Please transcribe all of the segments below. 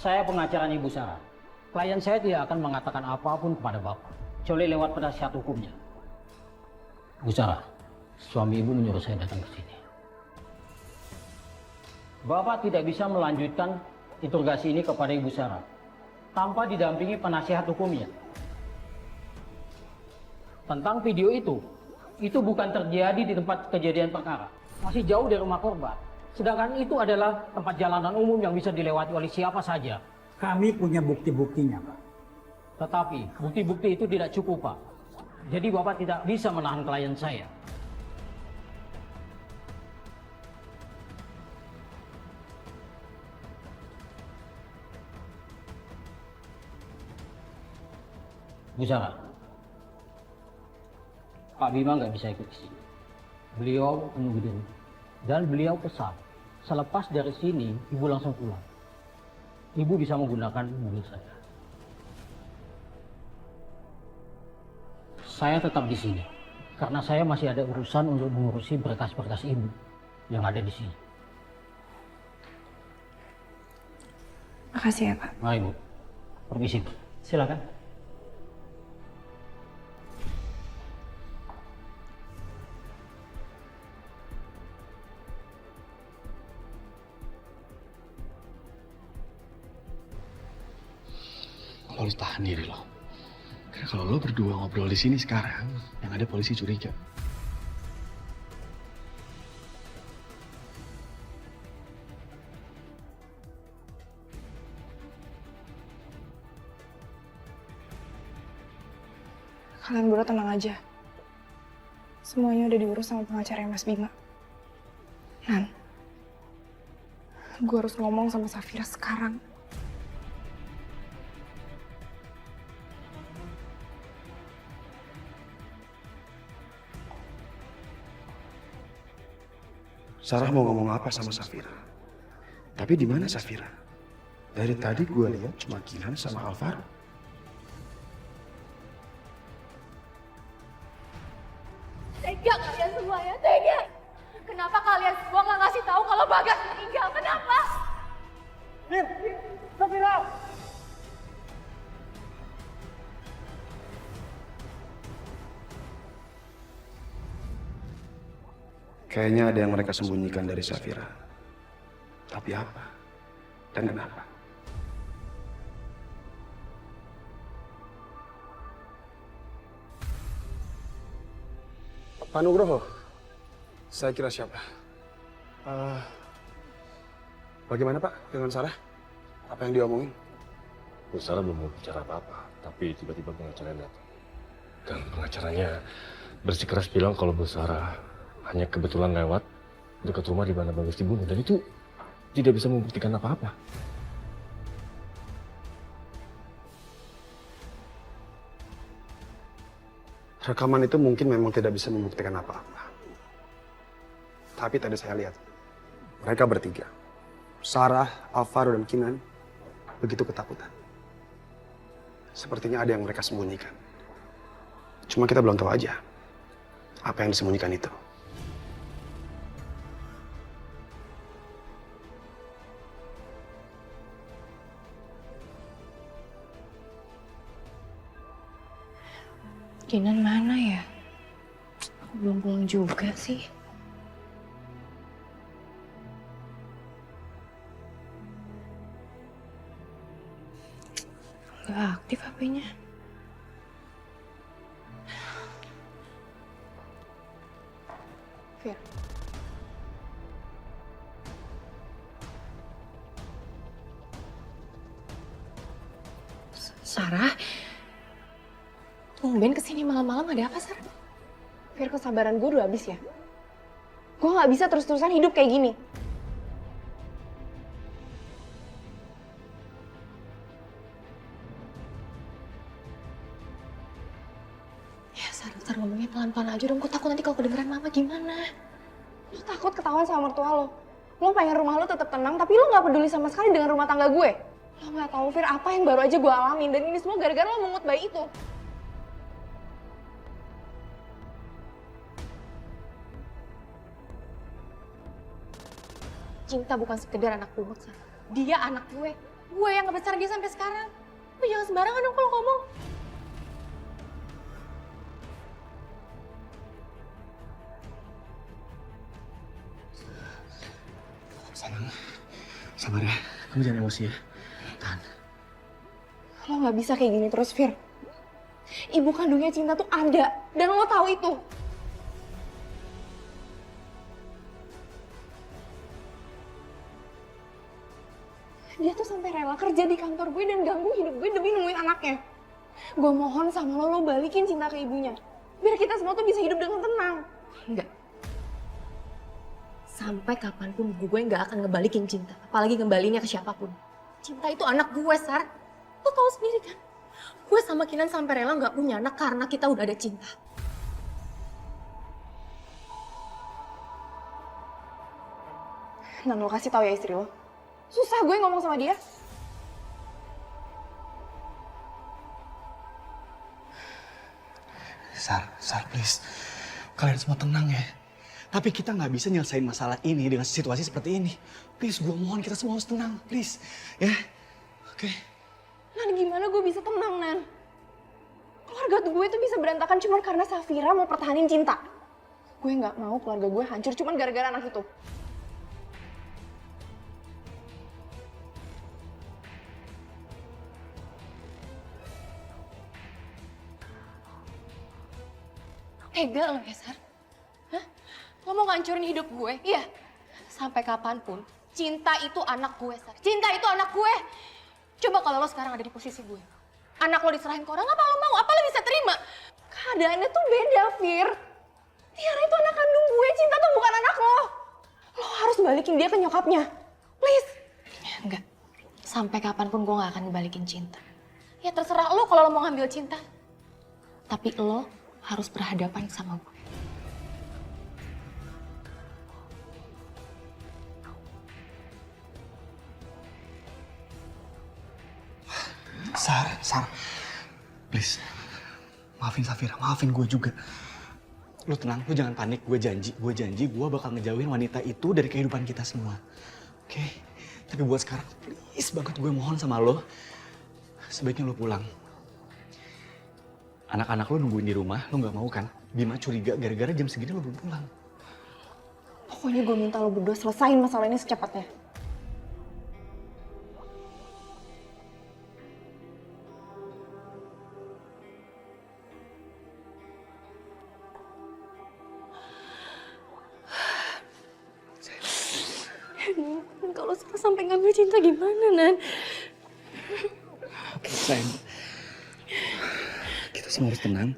Saya pengacaranya Ibu Sarah. Klien saya tidak akan mengatakan apapun kepada Bapak, kecuali lewat penasihat hukumnya. Bu Sarah, suami Ibu menyuruh saya datang ke sini. Bapak tidak bisa melanjutkan interogasi ini kepada Ibu Sarah tanpa didampingi penasihat hukumnya. Tentang video itu bukan terjadi di tempat kejadian perkara. Masih jauh dari rumah korban. Sedangkan itu adalah tempat jalanan umum yang bisa dilewati oleh siapa saja. Kami punya bukti-buktinya, Pak. Tetapi bukti-bukti itu tidak cukup, Pak. Jadi Bapak tidak bisa menahan klien saya. Bu Sarah, Pak Bima nggak bisa ikut ke sini. Beliau menunggu di rumah. Dan beliau pesan, selepas dari sini, Ibu langsung pulang. Ibu bisa menggunakan mobil saya. Saya tetap di sini, karena saya masih ada urusan untuk mengurusi berkas-berkas Ibu yang ada di sini. Makasih ya, Pak. Mari, Bu. Permisi, Bu. Silakan. Lo harus tahan diri lo. Karena kalau lo berdua ngobrol di sini sekarang, yang ada polisi curiga. Kalian berdua tenang aja. Semuanya udah diurus sama pengacaranya Mas Bima. Nan, gue harus ngomong sama Safira sekarang. Sarah mau ngomong apa sama Safira? Tapi di mana Safira? Dari tadi gue lihat cuma Kinan sama Alvaro. Tega kalian semua ya, tega. Kenapa kalian semua nggak ngasih tahu kalau Bagas meninggal? Kenapa? Safira! Kayaknya ada yang mereka sembunyikan dari Safira. Tapi apa? Dan kenapa? Pak Nugroho, saya kira siapa? Bagaimana Pak dengan Sarah? Apa yang diomongin? Bu Sarah belum mau bicara apa-apa, tapi tiba-tiba pengacaranya datang. Dan pengacaranya bersikeras bilang kalau Bu Sarah hanya kebetulan lewat dekat rumah di mana Bagas dibunuh. Dan itu tidak bisa membuktikan apa-apa. Rekaman itu mungkin memang tidak bisa membuktikan apa-apa. Tapi tadi saya lihat, mereka bertiga, Sarah, Alvaro, dan Kinan, begitu ketakutan. Sepertinya ada yang mereka sembunyikan. Cuma kita belum tahu aja apa yang disembunyikan itu. Kinan mana ya? Aku belum pulang juga sih. Gak aktif HP-nya. Fir. Sarah? Tumben kesini malam-malam, ada apa, Sarah? Fir, kesabaran gue udah habis ya? Gue gak bisa terus-terusan hidup kayak gini. Ya, Sarah, ngomongnya pelan-pelan aja dong. Gue takut nanti kalau kedengeran mama gimana. Lo takut ketahuan sama mertua lo. Lo pengen rumah lo tetap tenang, tapi lo gak peduli sama sekali dengan rumah tangga gue. Lo gak tahu, Fir, apa yang baru aja gue alamin. Dan ini semua gara-gara lo mengut bayi itu. Cinta bukan sekedar anak pungut, Sarah. Dia anak gue. Gue yang ngebesar dia sampai sekarang. Lu jangan sembarangan dong kalau ngomong. Sayang, sabar ya. Kamu jangan emosi ya. Tahan. Lo nggak bisa kayak gini terus, Fir. Ibu kandungnya Cinta tuh ada, dan lo tahu itu. Dia tuh sampai rela kerja di kantor gue dan ganggu hidup gue demi nemuin anaknya. Gue mohon sama lo balikin Cinta ke ibunya. Biar kita semua tuh bisa hidup dengan tenang. Enggak. Sampai kapanpun gue nggak akan ngebalikin Cinta. Apalagi ngembalinya ke siapapun. Cinta itu anak gue, Sar. Lo tau sendiri kan? Gue sama Kinan sampai rela nggak punya anak karena kita udah ada Cinta. Dan lo kasih tahu ya istri lo. Susah gue ngomong sama dia. Sar, please. Kalian semua tenang ya. Tapi kita nggak bisa nyelesain masalah ini dengan situasi seperti ini. Please, gue mohon kita semua harus tenang, please. Ya, oke. Nan, gimana gue bisa tenang, Nan? Keluarga gue tuh bisa berantakan cuma karena Safira mau pertahanin Cinta. Gue nggak mau keluarga gue hancur cuma gara-gara anak itu. Tega lo ya, Sar? Hah? Lo mau ngancurin hidup gue? Iya. Sampai kapanpun, Cinta itu anak gue, Sar. Cinta itu anak gue. Coba kalau lo sekarang ada di posisi gue. Anak lo diserahin ke orang, apa lo mau? Apa lo bisa terima? Keadaannya tuh beda, Fir. Tiara itu anak kandung gue, Cinta tuh bukan anak lo. Lo harus balikin dia ke nyokapnya. Please. Enggak. Sampai kapanpun gue gak akan ngebalikin Cinta. Ya terserah lo kalau lo mau ngambil Cinta. Tapi lo harus berhadapan sama gue. Sar, please. Maafin Safira, maafin gue juga. Lu tenang, lu jangan panik. Gue janji gue bakal ngejauhin wanita itu dari kehidupan kita semua. Oke? Tapi buat sekarang, please banget gue mohon sama lo. Sebaiknya lo pulang. Anak-anak lo nungguin di rumah, lo gak mau kan? Bima curiga gara-gara jam segini lo belum pulang. Pokoknya gue minta lo berdua selesain masalah ini secepatnya. Kalau sampai ngambil Cinta gimana, Nan? Oke, sayang. Kita semua harus tenang.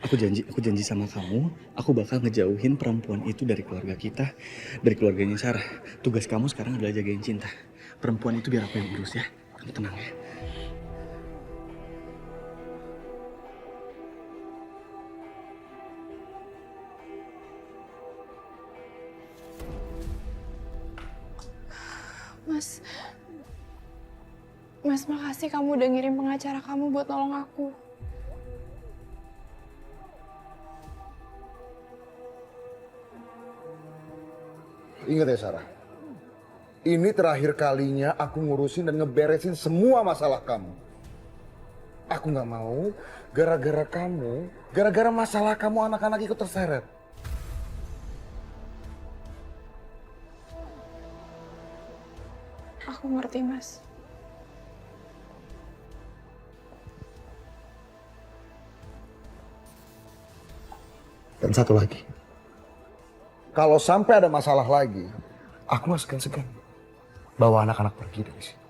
Aku janji sama kamu, aku bakal ngejauhin perempuan itu dari keluarga kita, dari keluarganya Sarah. Tugas kamu sekarang adalah jagain Cinta. Perempuan itu biar aku yang urus ya. Kamu tenang ya. Mas, makasih kamu udah ngirim pengacara kamu buat nolong aku. Ingat ya Sarah, ini terakhir kalinya aku ngurusin dan ngeberesin semua masalah kamu. Aku gak mau gara-gara kamu, gara-gara masalah kamu anak-anak ikut terseret. Aku ngerti, Mas. Dan satu lagi, kalau sampai ada masalah lagi, aku gak segan-segan bawa anak-anak pergi dari sini.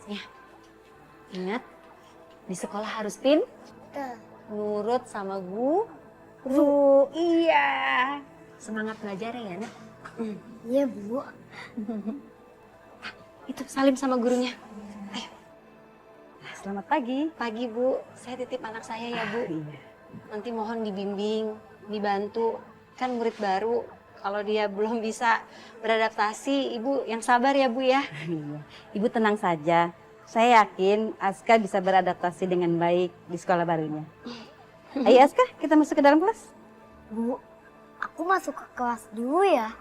Ya, ingat di sekolah harus nurut sama guru. Iya. Semangat belajar ya, Nak. Iya, Bu. Itu salim sama gurunya. Ayo. Selamat pagi. Pagi, Bu. Saya titip anak saya ya, Bu. Nanti mohon dibimbing, dibantu. Kan murid baru. Kalau dia belum bisa beradaptasi, Ibu yang sabar ya Bu ya. Ibu tenang saja. Saya yakin Aska bisa beradaptasi dengan baik di sekolah barunya. Ayo Aska, kita masuk ke dalam kelas. Bu, aku masuk ke kelas dulu ya.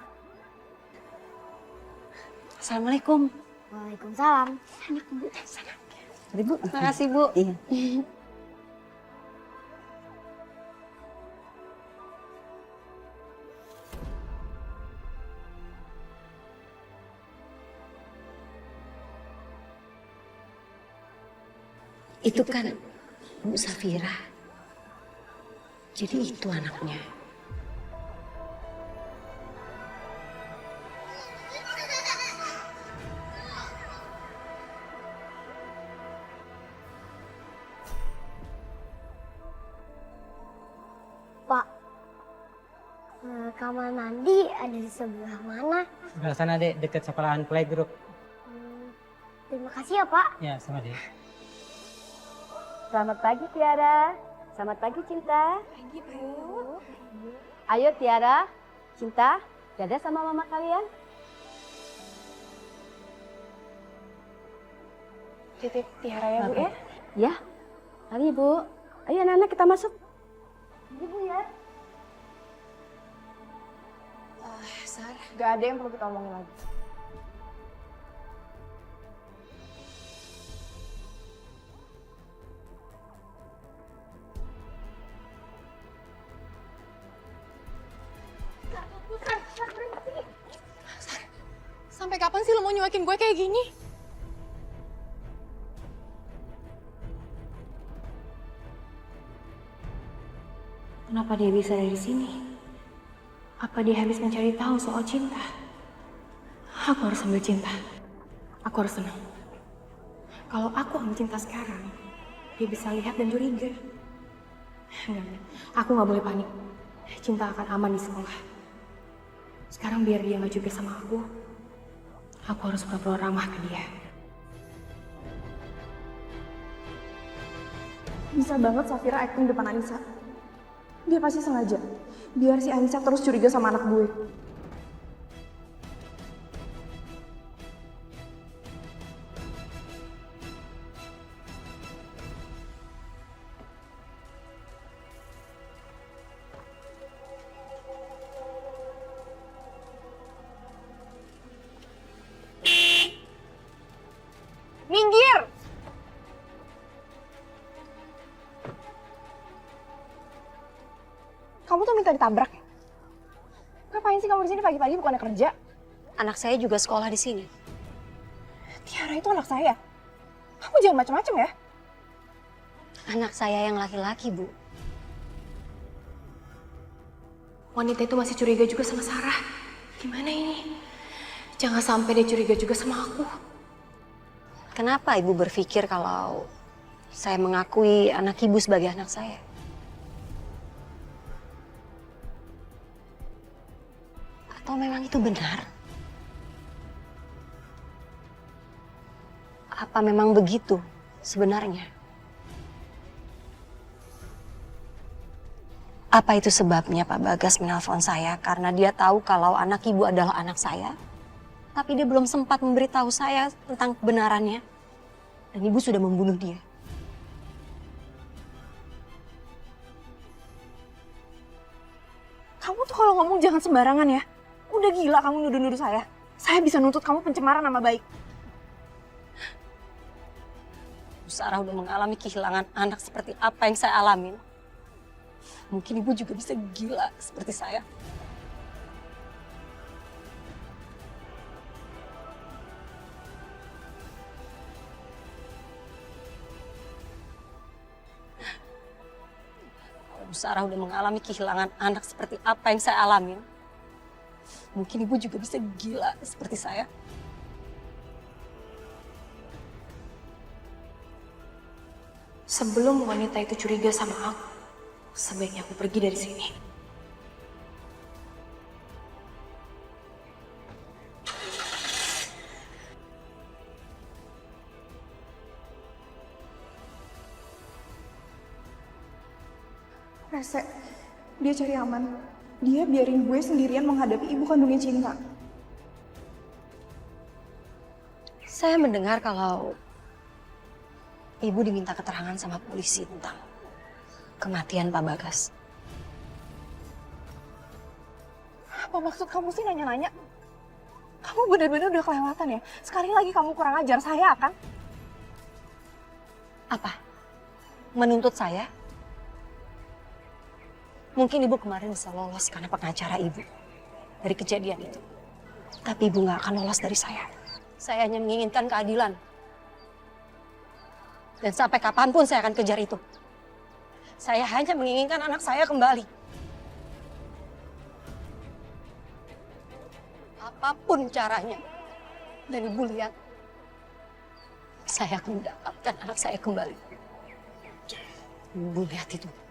Assalamualaikum. Waalaikumsalam. Mari Bu. Terima kasih Bu. Iya. Itu kan Bu Safira. Jadi itu anaknya. Pak, kamar mandi ada di sebelah mana? Sebelah sana dek, dekat sekolahan playgroup. Terima kasih ya Pak. Ya, sama dek. Selamat pagi Tiara. Selamat pagi Cinta. Pagi, Pak Ibu. Ayo Tiara, Cinta, dadah sama mama kalian. Titip Tiara ya Bu ya. Ya, mari Bu. Ayo anak-anak kita masuk. Ibu ya. Sar, gak ada yang perlu kita omongin lagi. Sampai kapan sih lo mau nyuakin gue kayak gini? Kenapa dia bisa ada di sini? Apa dia habis mencari tahu soal cinta? Aku harus ambil cinta. Aku harus tenang. Kalau aku ambil cinta sekarang, dia bisa lihat dan curiga. Enggak. Aku nggak boleh panik. Cinta akan aman di sekolah. Sekarang biar dia nggak juga sama aku harus pura-pura ramah ke dia. Bisa banget Safira acting depan Anissa. Dia pasti sengaja, biar si Anissa terus curiga sama anak gue. Minggir! Kamu tuh minta ditabrak ya? Ngapain sih kamu di sini pagi-pagi bukannya kerja? Anak saya juga sekolah di sini. Tiara itu anak saya. Kamu jangan macam-macam ya. Anak saya yang laki-laki, Bu. Wanita itu masih curiga juga sama Sarah. Gimana ini? Jangan sampai dia curiga juga sama aku. Kenapa Ibu berpikir kalau saya mengakui anak Ibu sebagai anak saya? Atau memang itu benar? Apa memang begitu sebenarnya? Apa itu sebabnya Pak Bagas menelpon saya karena dia tahu kalau anak Ibu adalah anak saya? Tapi dia belum sempat memberitahu saya tentang kebenarannya. Dan Ibu sudah membunuh dia. Kamu tuh kalau ngomong jangan sembarangan ya. Udah gila kamu nuduh-nuduh saya. Saya bisa nuntut kamu pencemaran nama baik. Bu Sarah udah mengalami kehilangan anak seperti apa yang saya alamin. Mungkin Ibu juga bisa gila seperti saya. Bu Sarah udah mengalami kehilangan anak seperti apa yang saya alamin. Mungkin Ibu juga bisa gila seperti saya. Sebelum wanita itu curiga sama aku, sebaiknya aku pergi dari sini. Rese, dia cari aman. Dia biarin gue sendirian menghadapi ibu kandungnya Cinta. Saya mendengar kalau ibu diminta keterangan sama polisi tentang kematian Pak Bagas. Apa maksud kamu sih nanya-nanya? Kamu benar-benar udah kelewatan ya. Sekali lagi kamu kurang ajar, saya akan... Apa? Menuntut saya? Mungkin ibu kemarin bisa lolos karena pengacara ibu dari kejadian itu. Tapi ibu nggak akan lolos dari saya. Saya hanya menginginkan keadilan. Dan sampai kapanpun saya akan kejar itu. Saya hanya menginginkan anak saya kembali. Apapun caranya. Dan ibu lihat, saya akan mendapatkan anak saya kembali. Ibu lihat itu.